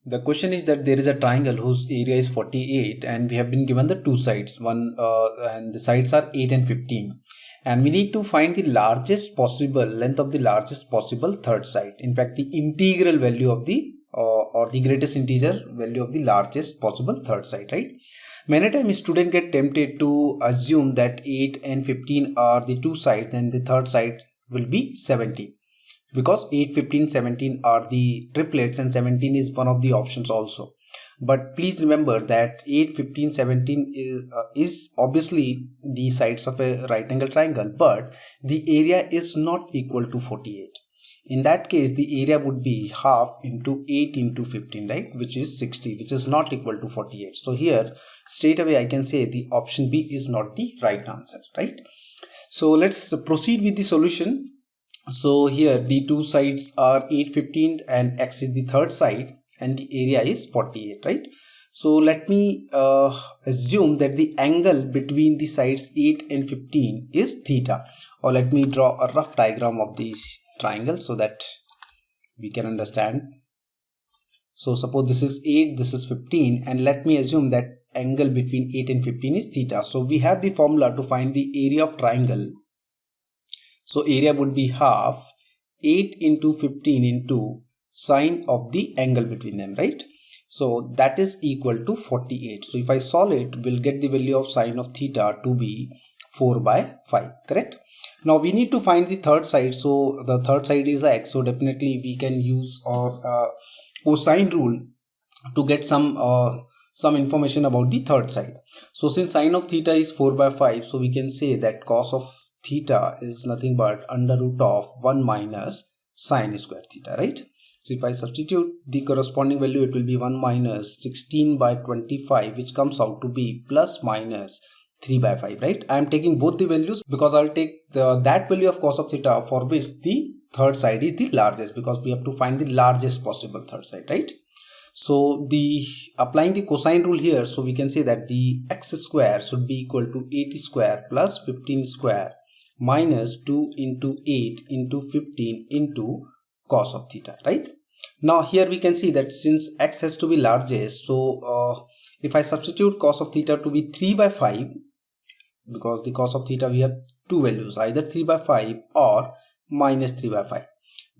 The question is that there is a triangle whose area is 48 and we have been given the two sides, and the sides are 8 and 15, and we need to find the largest possible length of the largest possible third side. In fact, the integral value of the or the greatest integer value of the largest possible third side, right? Many times students get tempted to assume that 8 and 15 are the two sides, then the third side will be 17. Because 8, 15, 17 are the triplets and 17 is one of the options also. But please remember that 8, 15, 17 is obviously the sides of a right angle triangle, but the area is not equal to 48. In that case, the area would be half into 8 into 15, right? Which is 60, which is not equal to 48. So here, straight away I can say the option B is not the right answer, right? So let's proceed with the solution. So here the two sides are 8, 15 and x is the third side and the area is 48, right? So let me assume that the angle between the sides 8 and 15 is theta, or let me draw a rough diagram of these triangles so that we can understand. So suppose this is 8, this is 15, and let me assume that angle between 8 and 15 is theta. So we have the formula to find the area of triangle. So area would be half 8 into 15 into sine of the angle between them, right? So that is equal to 48. So if I solve it, we'll get the value of sine of theta to be 4 by 5, correct? Now we need to find the third side. So the third side is the x. So definitely we can use our cosine rule to get some information about the third side. So since sine of theta is 4 by 5, so we can say that cos of theta is nothing but under root of 1 minus sine square theta, right? So if I substitute the corresponding value, it will be 1 minus 16 by 25, which comes out to be plus minus 3 by 5, right? I am taking both the values because I'll take that value of cos of theta for which the third side is the largest, because we have to find the largest possible third side, right? So applying the cosine rule here, so we can say that the x square should be equal to 8 square plus 15 square minus 2 into 8 into 15 into cos of theta, right? Now here we can see that since x has to be largest, so if I substitute cos of theta to be 3 by 5, because the cos of theta we have two values, either 3 by 5 or minus 3 by 5.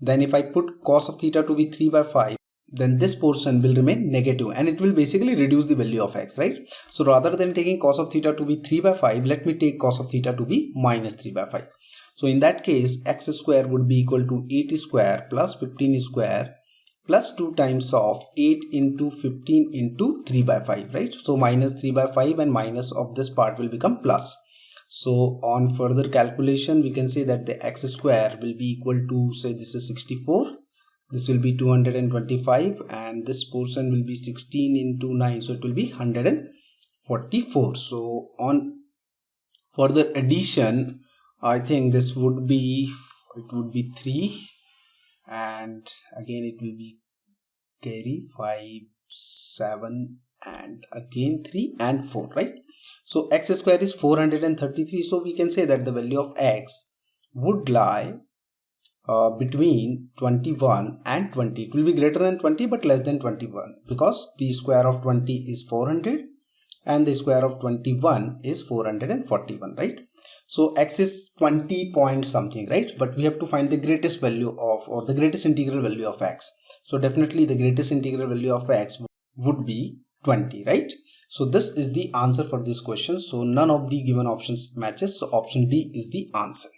Then if I put cos of theta to be 3 by 5, then this portion will remain negative and it will basically reduce the value of x, right? So rather than taking cos of theta to be 3 by 5, let me take cos of theta to be minus 3 by 5. So in that case, x square would be equal to 8 square plus 15 square plus 2 times of 8 into 15 into 3 by 5, right? So minus 3 by 5 and minus of this part will become plus. So on further calculation, we can say that the x square will be equal to, say this is 64. This will be 225 and this portion will be 16 into 9, so it will be 144. So on further addition, I think this would be 3 and again it will be carry 5, 7 and again 3 and 4, right? So x square is 433. So we can say that the value of x would lie between 21 and 20. It will be greater than 20 but less than 21, because the square of 20 is 400 and the square of 21 is 441, right? So x is 20 point something, right? But we have to find the greatest value of, or the greatest integral value of x. So definitely the greatest integral value of x would be 20, right? So this is the answer for this question. So none of the given options matches, so option D is the answer.